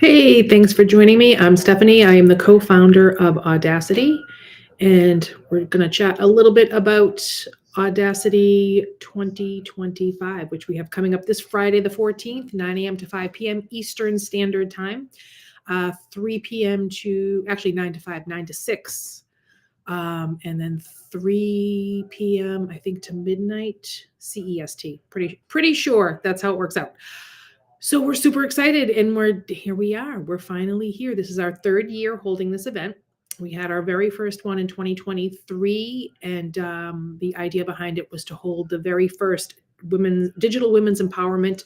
Hey, thanks for joining me. I'm Stephanie. I am the co-founder of Audacity, and we're going to chat a little bit about Audacity 2025, which we have coming up this Friday, the 14th, 9 a.m. to 5 p.m. Eastern Standard Time, 3 p.m. to actually 9 to 5, 9 to 6, and then 3 p.m. I think to midnight CEST. Pretty sure that's how it works out. So we're super excited, and here we are. We're finally here. This is our third year holding this event. We had our very first one in 2023, and the idea behind it was to hold the very first digital women's empowerment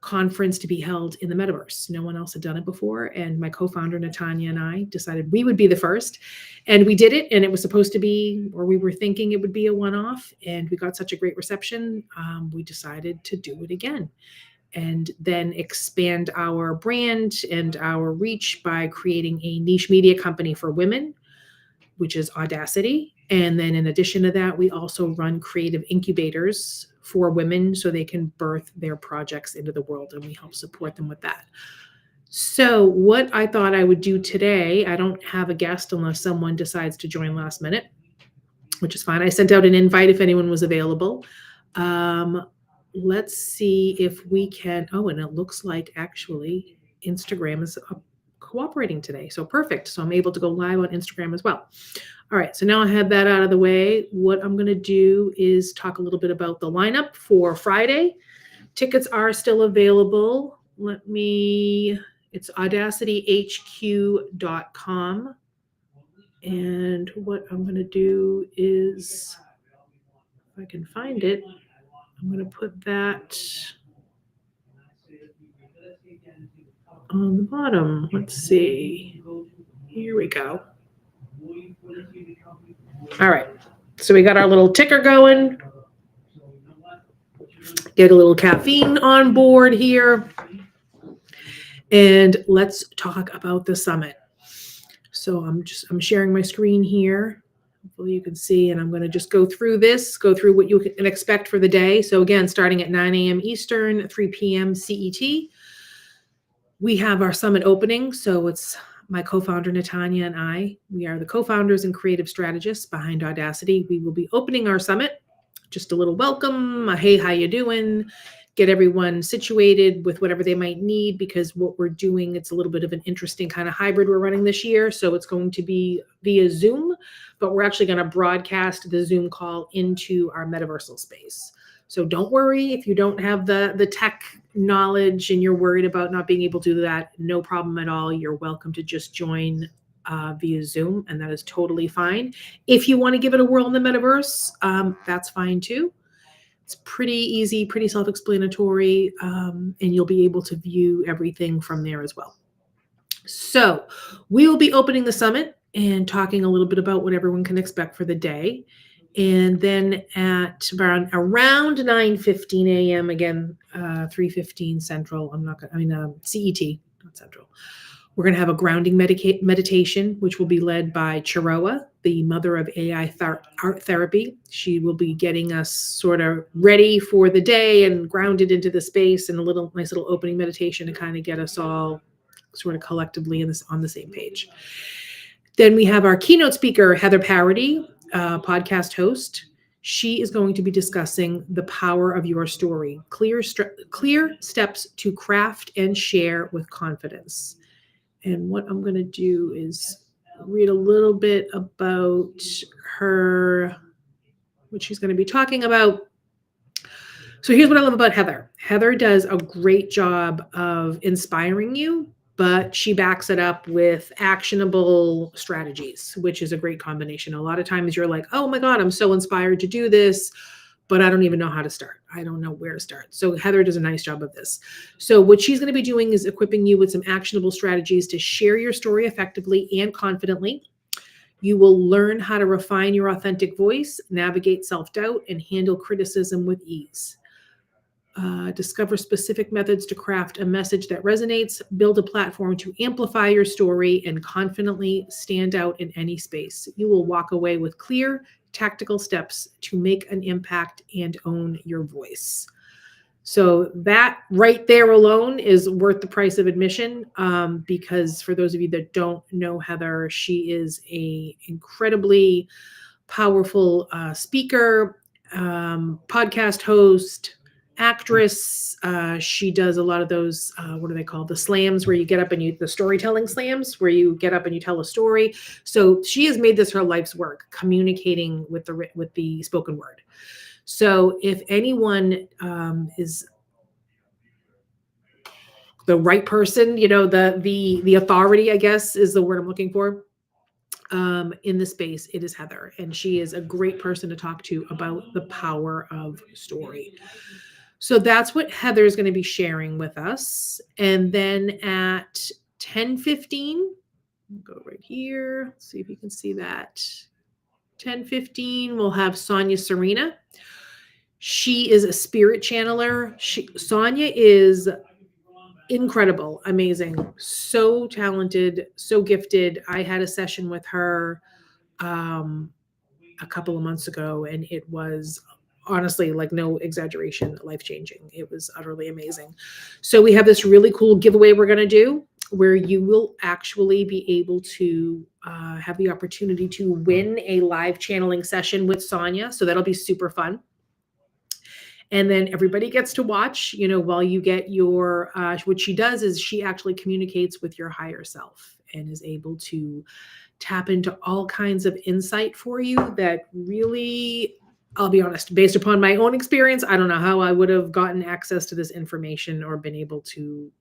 conference to be held in the metaverse. No one else had done it before, and my co-founder Natanya and I decided we would be the first, and we did it. And it was supposed to be, or we were thinking it would be, a one-off, and we got such a great reception. We decided to do it again, and then expand our brand and our reach by creating a niche media company for women, which is Audacity. And then in addition to that, we also run creative incubators for women so they can birth their projects into the world, and we help support them with that. So what I thought I would do today, I don't have a guest unless someone decides to join last minute, which is fine. I sent out an invite if anyone was available. Let's see if we can, and it looks like actually Instagram is cooperating today. So perfect. So I'm able to go live on Instagram as well. All right, so now I have that out of the way. What I'm going to do is talk a little bit about the lineup for Friday. Tickets are still available. It's audacityhq.com. And what I'm going to do is, if I can find it, I'm going to put that on the bottom. Let's see. Here we go. All right. So we got our little ticker going. Get a little caffeine on board here. And let's talk about the summit. So I'm sharing my screen here. Hopefully you can see, and I'm going to just go through what you can expect for the day. So again, starting at 9 a.m. Eastern, 3 p.m. CET, we have our summit opening. So it's my co-founder Natanya and I. We are the co-founders and creative strategists behind Audacity. We will be opening our summit. Just a little welcome. Hey, how you doing? Get everyone situated with whatever they might need, because what we're doing, it's a little bit of an interesting kind of hybrid we're running this year. So it's going to be via Zoom, but we're actually going to broadcast the Zoom call into our metaversal space. So don't worry if you don't have the tech knowledge and you're worried about not being able to do that. No problem at all. You're welcome to just join via Zoom, and that is totally fine. If you want to give it a whirl in the metaverse, that's fine too. It's pretty easy, pretty self-explanatory, and you'll be able to view everything from there as well. So we will be opening the summit and talking a little bit about what everyone can expect for the day. And then at around 9:15 a.m., again, 3:15 Central, CET, not Central. We're going to have a grounding meditation, which will be led by Chiroa, the mother of AI art therapy. She will be getting us sort of ready for the day and grounded into the space, and nice little opening meditation to kind of get us all sort of collectively on the same page. Then we have our keynote speaker, Heather Parody, podcast host. She is going to be discussing the power of your story, clear steps to craft and share with confidence. And what I'm going to do is read a little bit about her, what she's going to be talking about. So here's what I love about Heather. Heather does a great job of inspiring you, but she backs it up with actionable strategies, which is a great combination. A lot of times you're like, oh my God, I'm so inspired to do this, but I don't even know how to start. I don't know where to start. So Heather does a nice job of this. So what she's going to be doing is equipping you with some actionable strategies to share your story effectively and confidently. You will learn how to refine your authentic voice, navigate self-doubt, and handle criticism with ease. Discover specific methods to craft a message that resonates, build a platform to amplify your story, and confidently stand out in any space. You will walk away with clear, tactical steps to make an impact and own your voice. So that right there alone is worth the price of admission, because for those of you that don't know Heather, she is a incredibly powerful speaker, podcast host, actress. She does a lot of those, what are they called? The slams where you get up and the storytelling slams where you get up and you tell a story. So she has made this her life's work, communicating with the spoken word. So if anyone is the right person, the authority, I guess, is the word I'm looking for, in the space, it is Heather. And she is a great person to talk to about the power of story. So that's what Heather is going to be sharing with us. And then at 10:15, go right here. Let's see if you can see that. 10:15, we'll have Sonia Serena. She is a spirit channeler. Sonia is incredible, amazing, so talented, so gifted. I had a session with her a couple of months ago, and it was honestly, like, no exaggeration, life-changing. It was utterly amazing. So we have this really cool giveaway we're going to do where you will actually be able to have the opportunity to win a live channeling session with Sonia. So that'll be super fun. And then everybody gets to watch, while you get your, what she does is she actually communicates with your higher self and is able to tap into all kinds of insight for you that really, I'll be honest, based upon my own experience, I don't know how I would have gotten access to this information or been able to,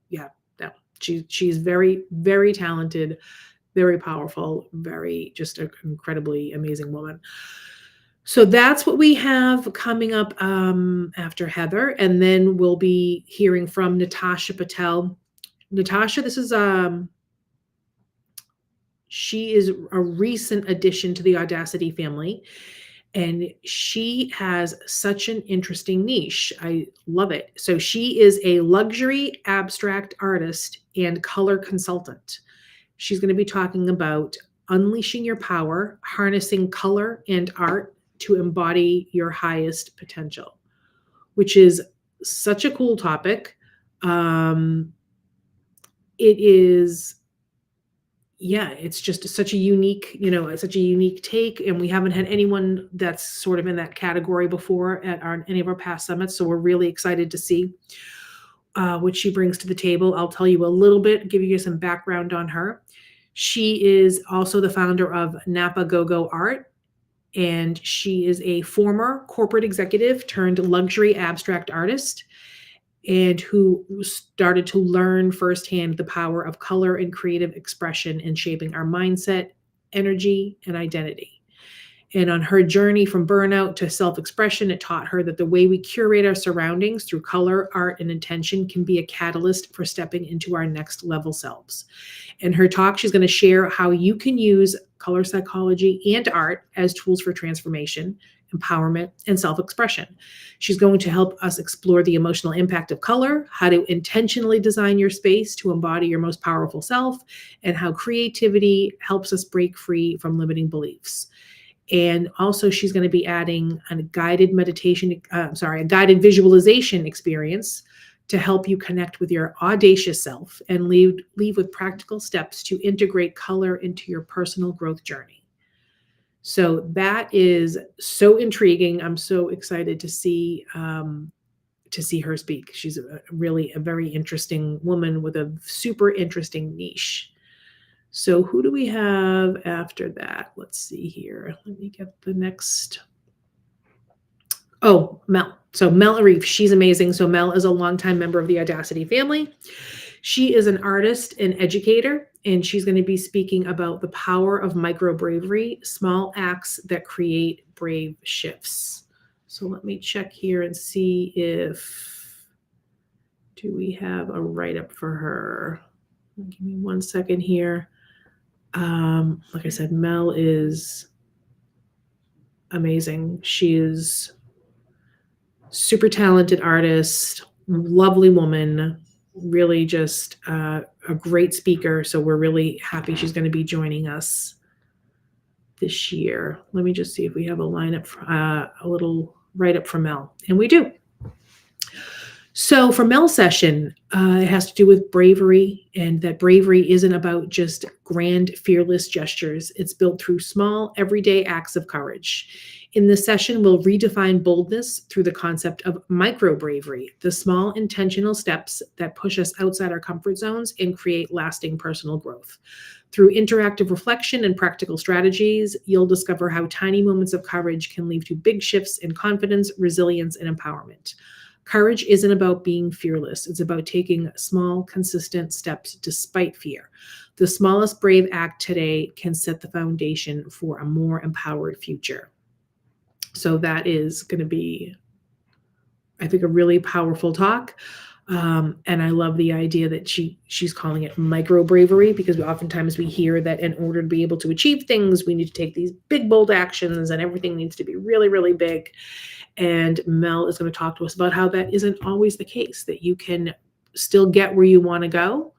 she's very, very talented, very powerful, very, just an incredibly amazing woman. So that's what we have coming up after Heather. And then we'll be hearing from Natasha Patel. Natasha, this is, she is a recent addition to the Audacity family. And she has such an interesting niche. I love it. So she is a luxury abstract artist and color consultant. She's going to be talking about unleashing your power, harnessing color and art to embody your highest potential, which is such a cool topic. It is, it's just such a unique, such a unique take. And we haven't had anyone that's sort of in that category before at any of our past summits. So we're really excited to see what she brings to the table. I'll tell you a little bit, give you some background on her. She is also the founder of Napa Go-Go Art. And she is a former corporate executive turned luxury abstract artist, and who started to learn firsthand the power of color and creative expression in shaping our mindset, energy, and identity. And on her journey from burnout to self-expression, it taught her that the way we curate our surroundings through color, art, and intention can be a catalyst for stepping into our next level selves. In her talk, she's going to share how you can use color psychology and art as tools for transformation, empowerment, and self-expression. She's going to help us explore the emotional impact of color, how to intentionally design your space to embody your most powerful self, and how creativity helps us break free from limiting beliefs. And also she's going to be adding a guided visualization experience to help you connect with your audacious self and leave with practical steps to integrate color into your personal growth journey. So that is so intriguing. I'm so excited to see her speak. She's really a very interesting woman with a super interesting niche. So who do we have after that? Let's see here. Let me get the next. Oh, Mel. So Mel Arif, she's amazing. So Mel is a longtime member of the Audacity family. She is an artist and educator, and she's going to be speaking about the power of micro bravery, small acts that create brave shifts. So let me check here and see do we have a write-up for her? Give me 1 second here. Like I said, Mel is amazing. She is super talented artist, lovely woman, really just a great speaker. So we're really happy she's going to be joining us this year. Let me just see if we have a lineup, a little write-up from Mel. And we do. So for Mel's session, it has to do with bravery, and that bravery isn't about just grand, fearless gestures. It's built through small, everyday acts of courage. In this session, we'll redefine boldness through the concept of micro bravery, the small, intentional steps that push us outside our comfort zones and create lasting personal growth. Through interactive reflection and practical strategies, you'll discover how tiny moments of courage can lead to big shifts in confidence, resilience, and empowerment. Courage isn't about being fearless. It's about taking small, consistent steps despite fear. The smallest brave act today can set the foundation for a more empowered future. So that is going to be, I think, a really powerful talk. And I love the idea that she's calling it micro bravery, because oftentimes we hear that in order to be able to achieve things, we need to take these big, bold actions, and everything needs to be really, really big. And Mel is going to talk to us about how that isn't always the case, that you can still get where you want to go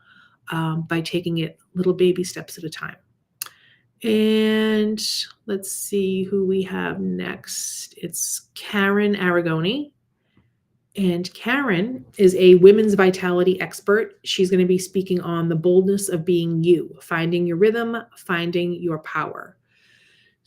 by taking it little baby steps at a time. And let's see who we have next. It's Karen Aragoni. And Karen is a women's vitality expert. She's going to be speaking on the boldness of being you, finding your rhythm, finding your power.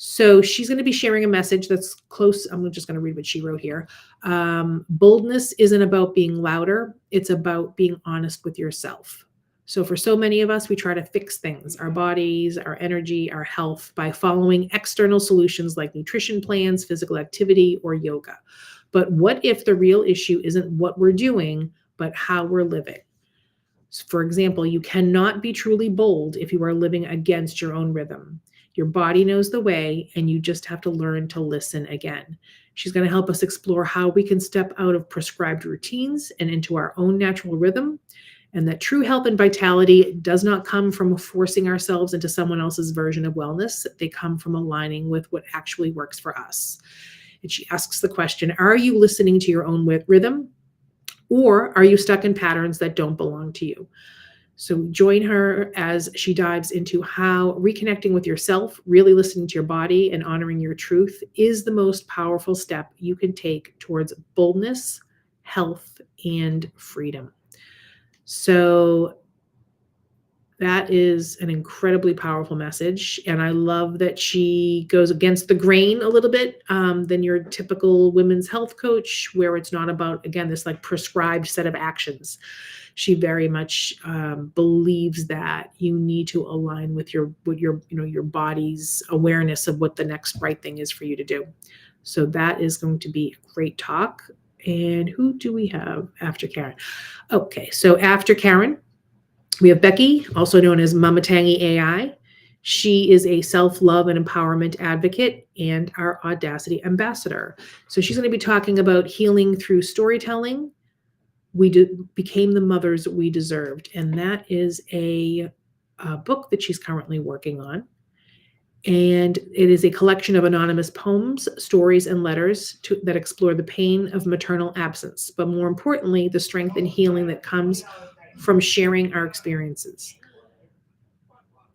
So she's going to be sharing a message that's close. I'm just going to read what she wrote here. Boldness isn't about being louder. It's about being honest with yourself. So for so many of us, we try to fix things, our bodies, our energy, our health, by following external solutions like nutrition plans, physical activity, or yoga. But what if the real issue isn't what we're doing, but how we're living? For example, you cannot be truly bold if you are living against your own rhythm. Your body knows the way, and you just have to learn to listen again. She's going to help us explore how we can step out of prescribed routines and into our own natural rhythm, and that true health and vitality does not come from forcing ourselves into someone else's version of wellness. They come from aligning with what actually works for us. And she asks the question, are you listening to your own rhythm, or are you stuck in patterns that don't belong to you? So join her as she dives into how reconnecting with yourself, really listening to your body, and honoring your truth is the most powerful step you can take towards boldness, health, and freedom. So that is an incredibly powerful message. And I love that she goes against the grain a little bit than your typical women's health coach, where it's not about, again, this like prescribed set of actions. She very much believes that you need to align with your body's awareness of what the next right thing is for you to do. So that is going to be a great talk. And who do we have after Karen? Okay, so after Karen, we have Becky, also known as Mama Tangy AI. She is a self-love and empowerment advocate and our AWEDACITY ambassador. So she's going to be talking about healing through storytelling. We became the mothers we deserved. And that is a book that she's currently working on. And it is a collection of anonymous poems, stories, and letters that explore the pain of maternal absence, but more importantly, the strength and healing that comes from sharing our experiences.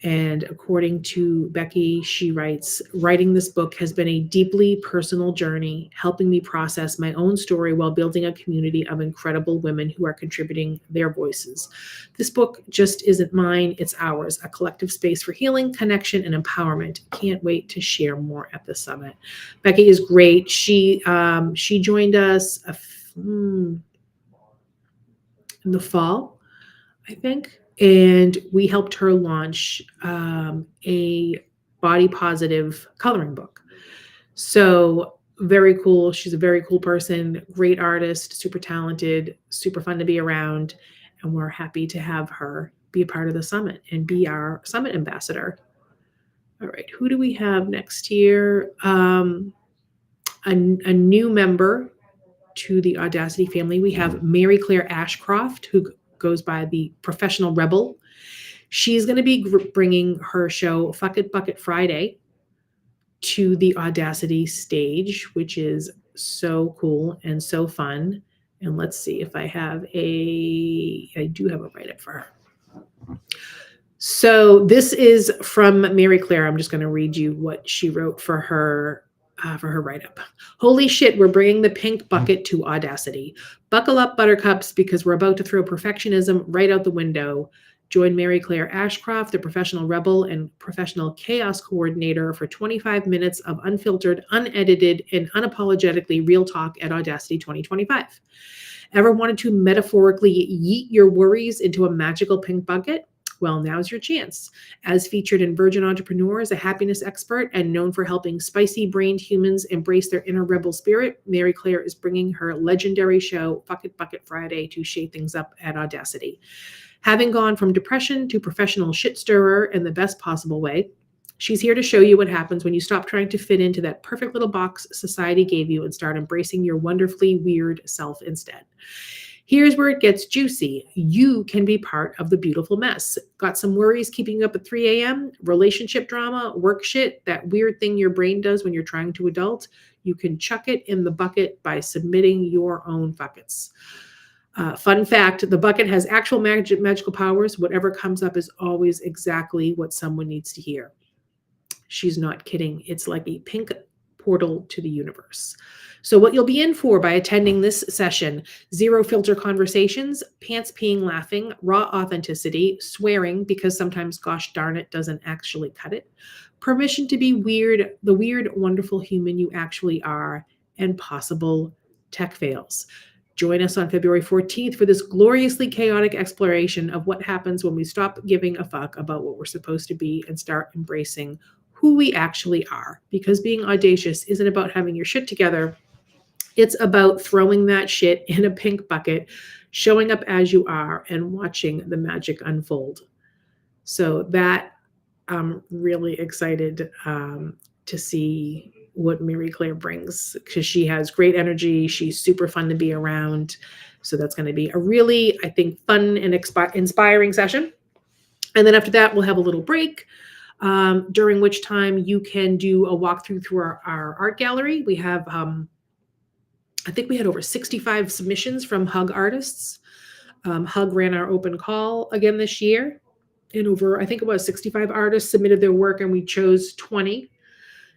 And according to Becky, she writes, writing this book has been a deeply personal journey, helping me process my own story while building a community of incredible women who are contributing their voices. This book just isn't mine, it's ours, a collective space for healing, connection, and empowerment. Can't wait to share more at the summit. Becky is great. She joined us in the fall, I think. And we helped her launch a body positive coloring book. So very cool. She's a very cool person, great artist, super talented, super fun to be around. And we're happy to have her be a part of the summit and be our summit ambassador. All right, who do we have next here? A new member to the AWEDACITY family. We have Mary Claire Ashcroft, who goes by the Professional Rebel. She's going to be bringing her show Fuck It Bucket Friday to the AWEDACITY stage, which is so cool and so fun. And let's see if I do have a write-up for her. So this is from Mary Claire. I'm just going to read you what she wrote for her for her write-up. Holy shit, we're bringing the pink bucket to Audacity. Buckle up, buttercups, because we're about to throw perfectionism right out the window. Join Mary Claire Ashcroft, the professional rebel and professional chaos coordinator, for 25 minutes of unfiltered, unedited, and unapologetically real talk at Audacity 2025. Ever wanted to metaphorically yeet your worries into a magical pink bucket? Well, now's your chance. As featured in Virgin Entrepreneurs, a happiness expert and known for helping spicy-brained humans embrace their inner rebel spirit, Mary Claire is bringing her legendary show, Fuck It Bucket Friday, to shake things up at Audacity. Having gone from depression to professional shit stirrer in the best possible way, she's here to show you what happens when you stop trying to fit into that perfect little box society gave you and start embracing your wonderfully weird self instead. Here's where it gets juicy. You can be part of the beautiful mess. Got some worries keeping you up at 3 a.m.? Relationship drama, work shit, that weird thing your brain does when you're trying to adult? You can chuck it in the bucket by submitting your own buckets. Fun fact, the bucket has actual magical powers. Whatever comes up is always exactly what someone needs to hear. She's not kidding. It's like a pink portal to the universe. So what you'll be in for by attending this session: zero filter conversations, pants peeing laughing, raw authenticity, swearing because sometimes gosh darn it doesn't actually cut it, permission to be weird, the weird, wonderful human you actually are, and possible tech fails. Join us on February 14th for this gloriously chaotic exploration of what happens when we stop giving a fuck about what we're supposed to be and start embracing who we actually are. Because being audacious isn't about having your shit together. It's about throwing that shit in a pink bucket, showing up as you are, and watching the magic unfold. So that I'm really excited to see what Mary Claire brings, because she has great energy. She's super fun to be around. So that's going to be a really, I think, fun and inspiring session. And then after that, we'll have a little break, during which time you can do a walkthrough through our art gallery. We have, I think we had over 65 submissions from Hug artists. Hug ran our open call again this year, and over, I think it was 65 artists submitted their work, and we chose 20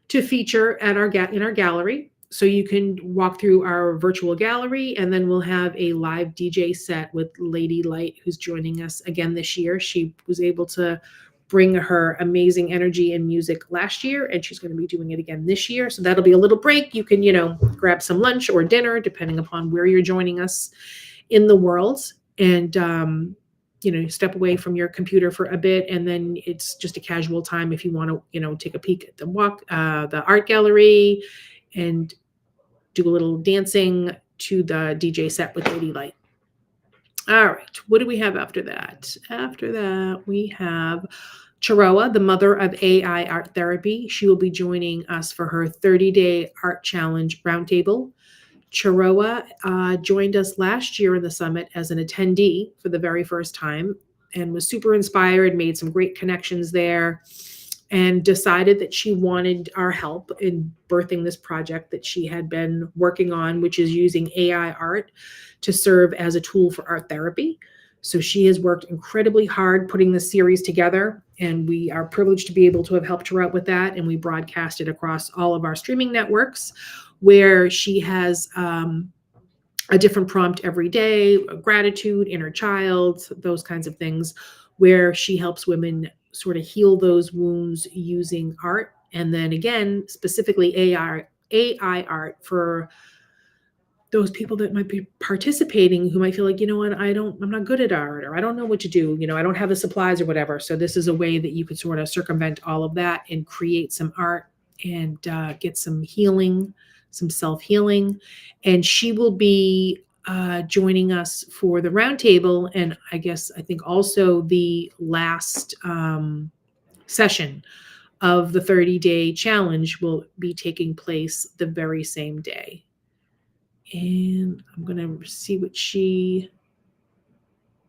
to feature at in our gallery. So you can walk through our virtual gallery, and then we'll have a live DJ set with Lady Light, who's joining us again this year. She was able to bring her amazing energy and music last year, and she's going to be doing it again this year. So that'll be a little break. You can, grab some lunch or dinner, depending upon where you're joining us in the world, and step away from your computer for a bit, and then it's just a casual time if you want to, take a peek at the art gallery, and do a little dancing to the DJ set with Lady Light. All right, what do we have after that? After that, we have Chiroa, the mother of AI art therapy. She will be joining us for her 30-day art challenge roundtable. Chiroa joined us last year in the summit as an attendee for the very first time, and was super inspired, made some great connections there, and decided that she wanted our help in birthing this project that she had been working on, which is using AI art to serve as a tool for art therapy. So she has worked incredibly hard putting this series together, and we are privileged to be able to have helped her out with that. And we broadcast it across all of our streaming networks, where she has a different prompt every day: gratitude, inner child, those kinds of things, where she helps women sort of heal those wounds using art. And then again, specifically AI art for those people that might be participating who might feel like, I'm not good at art, or I don't know what to do. I don't have the supplies or whatever. So this is a way that you could sort of circumvent all of that and create some art and get some healing, some self-healing. And she will be joining us for the roundtable, and I think also the last session of the 30-day challenge will be taking place the very same day. And I'm going to see what she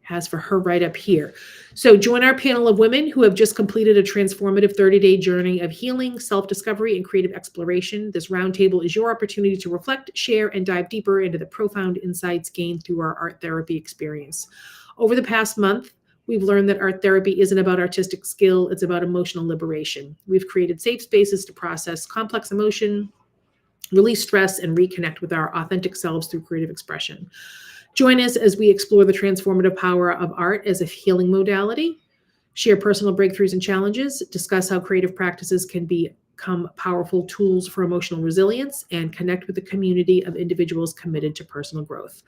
has for her right up here. So join our panel of women who have just completed a transformative 30-day journey of healing, self-discovery, and creative exploration. This roundtable is your opportunity to reflect, share, and dive deeper into the profound insights gained through our art therapy experience. Over the past month, we've learned that art therapy isn't about artistic skill, it's about emotional liberation. We've created safe spaces to process complex emotion, release stress, and reconnect with our authentic selves through creative expression. Join us as we explore the transformative power of art as a healing modality, share personal breakthroughs and challenges, discuss how creative practices can become powerful tools for emotional resilience, and connect with a community of individuals committed to personal growth.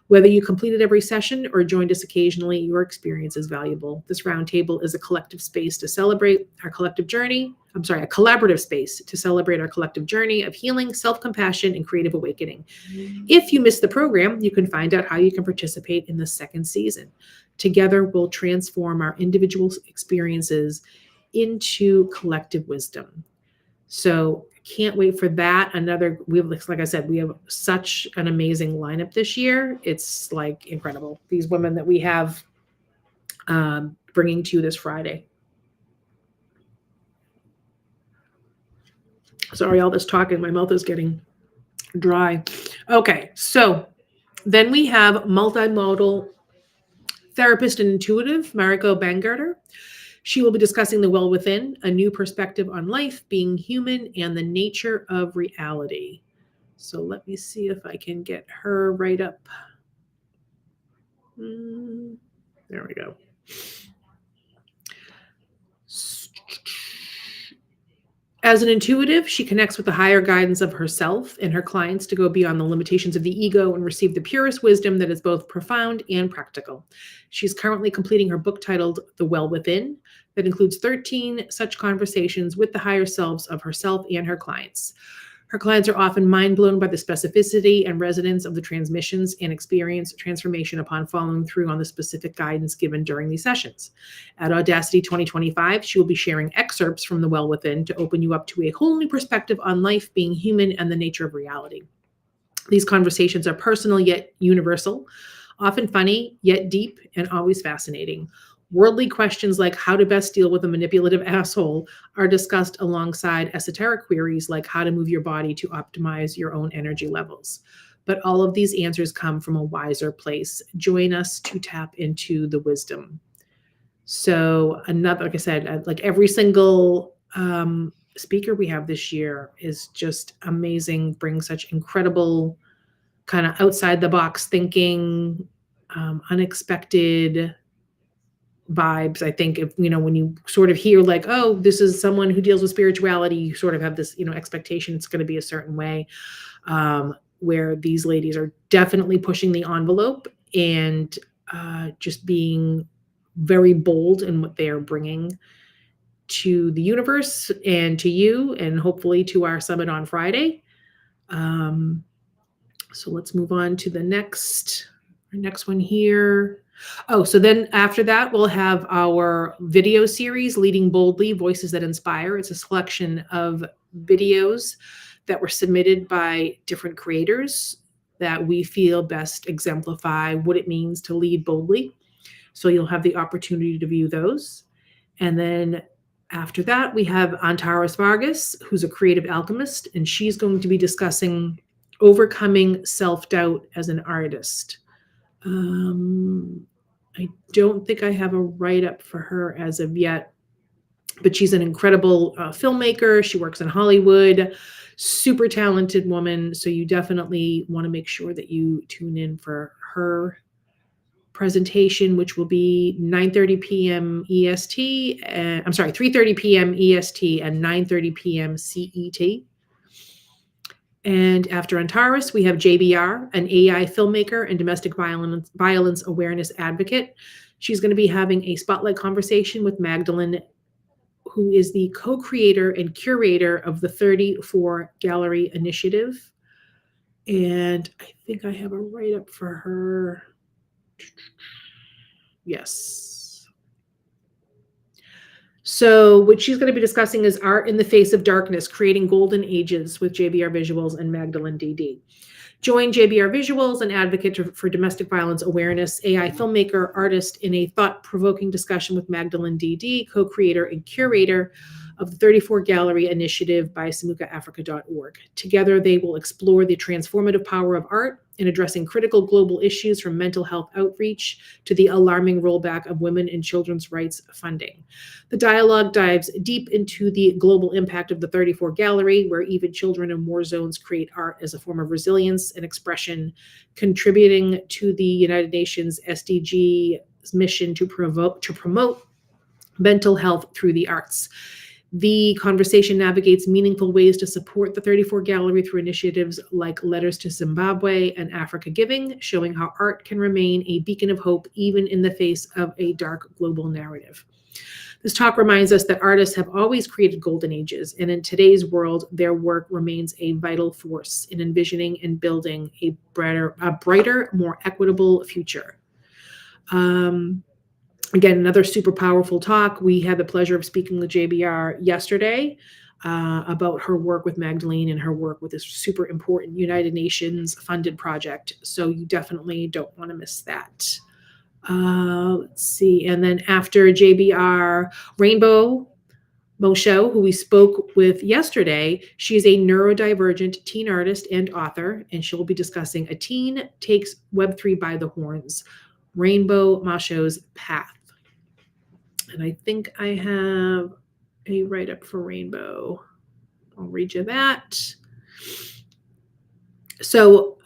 Whether you completed every session or joined us occasionally, your experience is valuable. This roundtable is a collective space to celebrate our collective journey. A collaborative space to celebrate our collective journey of healing, self-compassion, and creative awakening. If you missed the program, you can find out how you can participate in the second season. Together, we'll transform our individual experiences into collective wisdom. So can't wait for that. Like I said, we have such an amazing lineup this year. It's like incredible. These women that we have bringing to you this Friday. Sorry, all this talking, my mouth is getting dry. Okay, so then we have multimodal therapist and intuitive, Mariko Bangarter. She will be discussing the well within, a new perspective on life, being human, and the nature of reality. So let me see if I can get her right up. There we go. As an intuitive, she connects with the higher guidance of herself and her clients to go beyond the limitations of the ego and receive the purest wisdom that is both profound and practical. She's currently completing her book titled The Well Within, that includes 13 such conversations with the higher selves of herself and her clients. Her clients are often mind blown by the specificity and resonance of the transmissions and experience transformation upon following through on the specific guidance given during these sessions. At Audacity 2025, she will be sharing excerpts from The Well Within to open you up to a whole new perspective on life, being human, and the nature of reality. These conversations are personal yet universal, often funny yet deep, and always fascinating. Worldly questions like how to best deal with a manipulative asshole are discussed alongside esoteric queries like how to move your body to optimize your own energy levels. But all of these answers come from a wiser place. Join us to tap into the wisdom. So like I said, like every single speaker we have this year is just amazing, brings such incredible kind of outside the box thinking, unexpected vibes. I think when you sort of hear like, oh, this is someone who deals with spirituality, you sort of have this, expectation it's going to be a certain way, where these ladies are definitely pushing the envelope and just being very bold in what they are bringing to the universe and to you, and hopefully to our summit on Friday. So let's move on to the next one here. Oh, so then after that, we'll have our video series, Leading Boldly, Voices That Inspire. It's a selection of videos that were submitted by different creators that we feel best exemplify what it means to lead boldly. So you'll have the opportunity to view those. And then after that, we have Antares Vargas, who's a creative alchemist, and she's going to be discussing overcoming self-doubt as an artist. I don't think I have a write-up for her as of yet, but she's an incredible filmmaker. She works in Hollywood, super talented woman. So you definitely want to make sure that you tune in for her presentation, which will be 9:30 p.m. EST. 3:30 p.m. EST and 9:30 p.m. CET. And after Antares, we have JBR, an AI filmmaker and domestic violence awareness advocate. She's going to be having a spotlight conversation with Magdalene, who is the co-creator and curator of the 34 Gallery Initiative. And I think I have a write-up for her. Yes. So what she's going to be discussing is Art in the Face of Darkness, Creating Golden Ages with JBR Visuals and Magdalene DD. Join JBR Visuals, an advocate for domestic violence awareness, AI filmmaker, artist, in a thought-provoking discussion with Magdalene DD, co-creator and curator of the 34 Gallery Initiative by SamukaAfrica.org. Together, they will explore the transformative power of art in addressing critical global issues from mental health outreach to the alarming rollback of women and children's rights funding. The dialogue dives deep into the global impact of the 34 Gallery, where even children in war zones create art as a form of resilience and expression, contributing to the United Nations SDG mission to promote mental health through the arts. The conversation navigates meaningful ways to support the 34 Gallery through initiatives like Letters to Zimbabwe and Africa Giving, showing how art can remain a beacon of hope even in the face of a dark global narrative. This talk reminds us that artists have always created golden ages, and in today's world, their work remains a vital force in envisioning and building a brighter, more equitable future. Again, another super powerful talk. We had the pleasure of speaking with JBR yesterday about her work with Magdalene and her work with this super important United Nations funded project. So you definitely don't want to miss that. Let's see. And then after JBR, Rainbow Moshe, who we spoke with yesterday, she's a neurodivergent teen artist and author, and she'll be discussing A Teen Takes Web3 by the Horns, Rainbow Moshe's Path. And I think I have a write-up for Rainbow. I'll read you that. So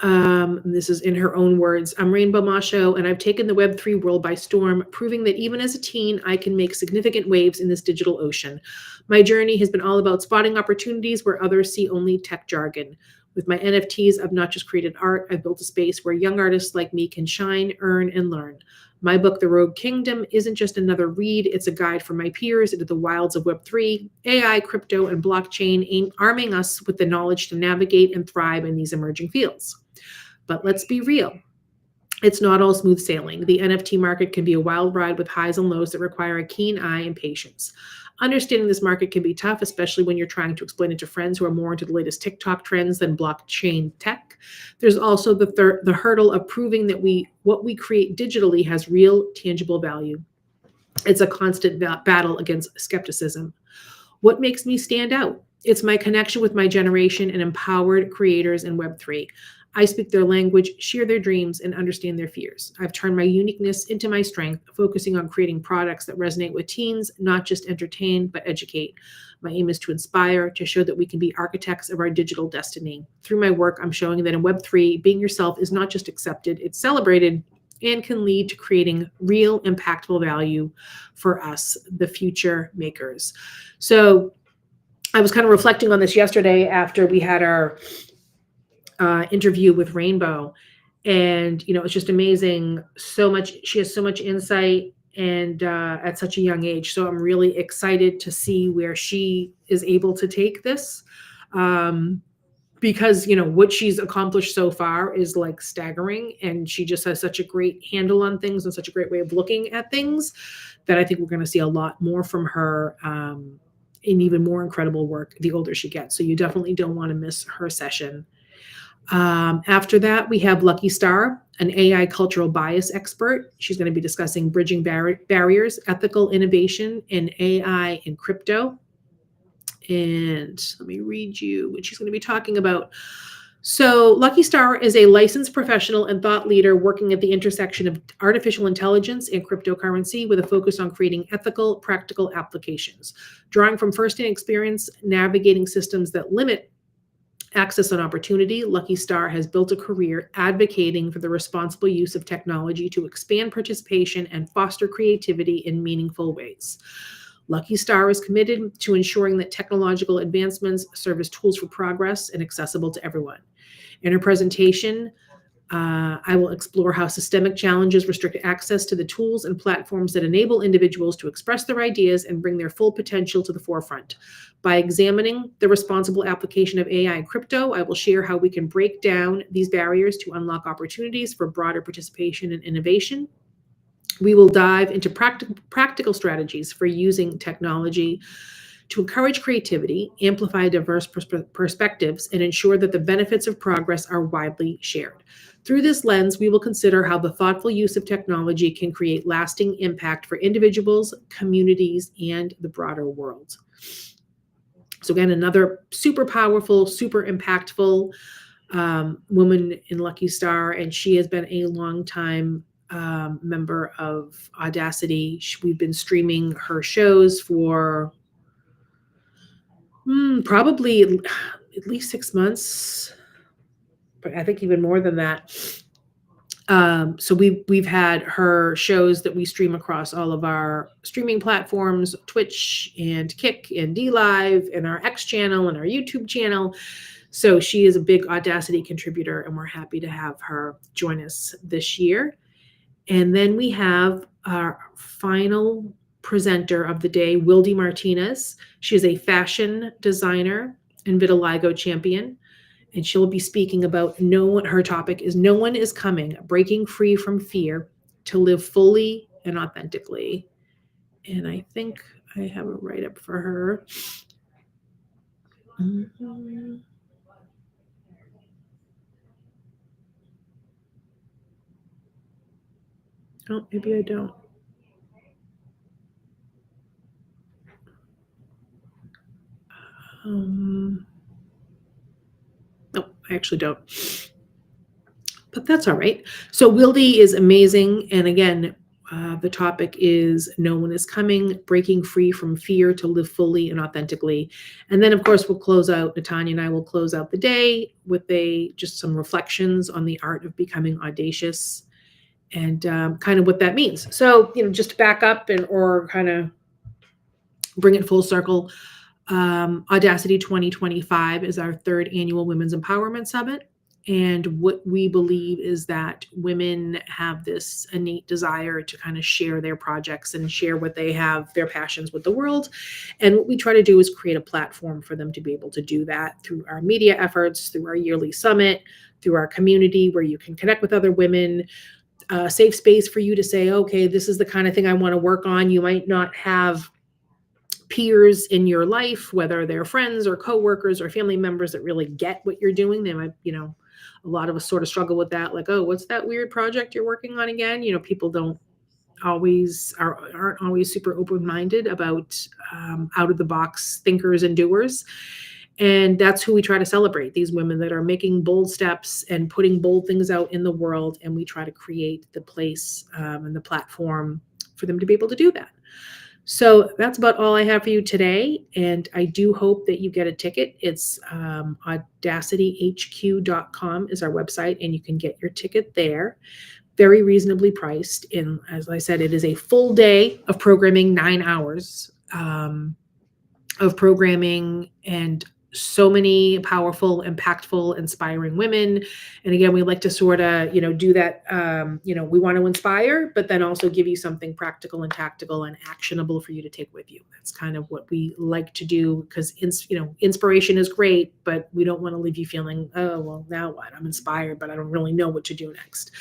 this is in her own words. I'm Rainbow Moshe, and I've taken the Web3 world by storm, proving that even as a teen, I can make significant waves in this digital ocean. My journey has been all about spotting opportunities where others see only tech jargon. With my NFTs, I've not just created art, I've built a space where young artists like me can shine, earn, and learn. My book, The Rogue Kingdom, isn't just another read, it's a guide for my peers into the wilds of Web3, AI, crypto, and blockchain, arming us with the knowledge to navigate and thrive in these emerging fields. But let's be real. It's not all smooth sailing. The NFT market can be a wild ride with highs and lows that require a keen eye and patience. Understanding this market can be tough, especially when you're trying to explain it to friends who are more into the latest TikTok trends than blockchain tech. There's also the hurdle of proving that what we create digitally has real, tangible value. It's a constant battle against skepticism. What makes me stand out? It's my connection with my generation and empowered creators in Web3. I speak their language, share their dreams, and understand their fears. I've turned my uniqueness into my strength, focusing on creating products that resonate with teens, not just entertain, but educate. My aim is to inspire, to show that we can be architects of our digital destiny. Through my work, I'm showing that in Web3, being yourself is not just accepted, it's celebrated, and can lead to creating real, impactful value for us, the future makers. So I was kind of reflecting on this yesterday after we had our interview with Rainbow, and it's just amazing. She has so much insight, and at such a young age. So I'm really excited to see where she is able to take this, because what she's accomplished so far is like staggering, and she just has such a great handle on things and such a great way of looking at things that I think we're going to see a lot more from her, in even more incredible work the older she gets. So you definitely don't want to miss her session. After that, we have Lucky Star, an AI cultural bias expert. She's going to be discussing bridging barriers, ethical innovation in AI and crypto. And let me read you what she's going to be talking about. So Lucky Star is a licensed professional and thought leader working at the intersection of artificial intelligence and cryptocurrency with a focus on creating ethical, practical applications. Drawing from firsthand experience navigating systems that limit access and opportunity, Lucky Star has built a career advocating for the responsible use of technology to expand participation and foster creativity in meaningful ways. Lucky Star is committed to ensuring that technological advancements serve as tools for progress and accessible to everyone. In her presentation, I will explore how systemic challenges restrict access to the tools and platforms that enable individuals to express their ideas and bring their full potential to the forefront. By examining the responsible application of AI and crypto, I will share how we can break down these barriers to unlock opportunities for broader participation and innovation. We will dive into practical strategies for using technology to encourage creativity, amplify diverse perspectives, and ensure that the benefits of progress are widely shared. Through this lens, we will consider how the thoughtful use of technology can create lasting impact for individuals, communities, and the broader world. So again, another super powerful, super impactful woman in Lucky Star, and she has been a long time member of Audacity. We've been streaming her shows for probably at least 6 months, but I think even more than that. So we've had her shows that we stream across all of our streaming platforms, Twitch and Kick and D Live and our X channel and our YouTube channel. So she is a big Audacity contributor, and we're happy to have her join us this year. And then we have our final presenter of the day, Wildy Martinez. She is a fashion designer and vitiligo champion. And she'll be speaking about her topic is No One is Coming, Breaking Free from Fear to Live Fully and Authentically. And I think I have a write-up for her. Mm-hmm. Oh, maybe I don't. No, I actually don't. But that's all right. So Wildy is amazing. And again, the topic is No One is Coming, Breaking Free from Fear to Live Fully and Authentically. And then, of course, we'll close out, Natanya and I will close out the day with just some reflections on the art of becoming audacious and kind of what that means. So, just to back up or kind of bring it full circle, Audacity 2025 is our third annual Women's Empowerment Summit. And what we believe is that women have this innate desire to kind of share their projects and share what they have, their passions with the world. And what we try to do is create a platform for them to be able to do that through our media efforts, through our yearly summit, through our community where you can connect with other women, a safe space for you to say, okay, this is the kind of thing I want to work on. You might not have peers in your life, whether they're friends or coworkers or family members that really get what you're doing. They might, a lot of us sort of struggle with that. Like, oh, what's that weird project you're working on again? People aren't always super open-minded about out of the box thinkers and doers. And that's who we try to celebrate, these women that are making bold steps and putting bold things out in the world. And we try to create the place and the platform for them to be able to do that. So that's about all I have for you today. And I do hope that you get a ticket. It's audacityhq.com is our website, and you can get your ticket there. Very reasonably priced. And as I said, it is a full day of programming, 9 hours of programming, and so many powerful, impactful, inspiring women. And again, we like to sort of, do that. We want to inspire, but then also give you something practical and tactical and actionable for you to take with you. That's kind of what we like to do, because, inspiration is great, but we don't want to leave you feeling, oh, well, now what? I'm inspired, but I don't really know what to do next.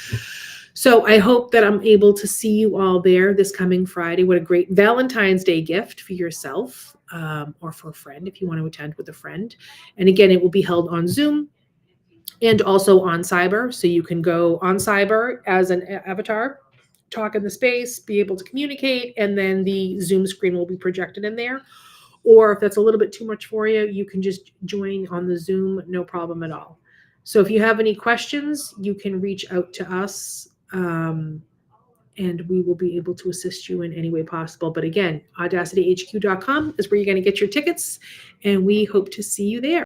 So I hope that I'm able to see you all there this coming Friday. What a great Valentine's Day gift for yourself. Or for a friend if you want to attend with a friend. And again, it will be held on Zoom and also on Cyber. So you can go on Cyber as an avatar, talk in the space, be able to communicate, and then the Zoom screen will be projected in there. Or if that's a little bit too much for you, you can just join on the Zoom, no problem at all. So if you have any questions, you can reach out to us. And we will be able to assist you in any way possible. But again, audacityhq.com is where you're going to get your tickets, and we hope to see you there.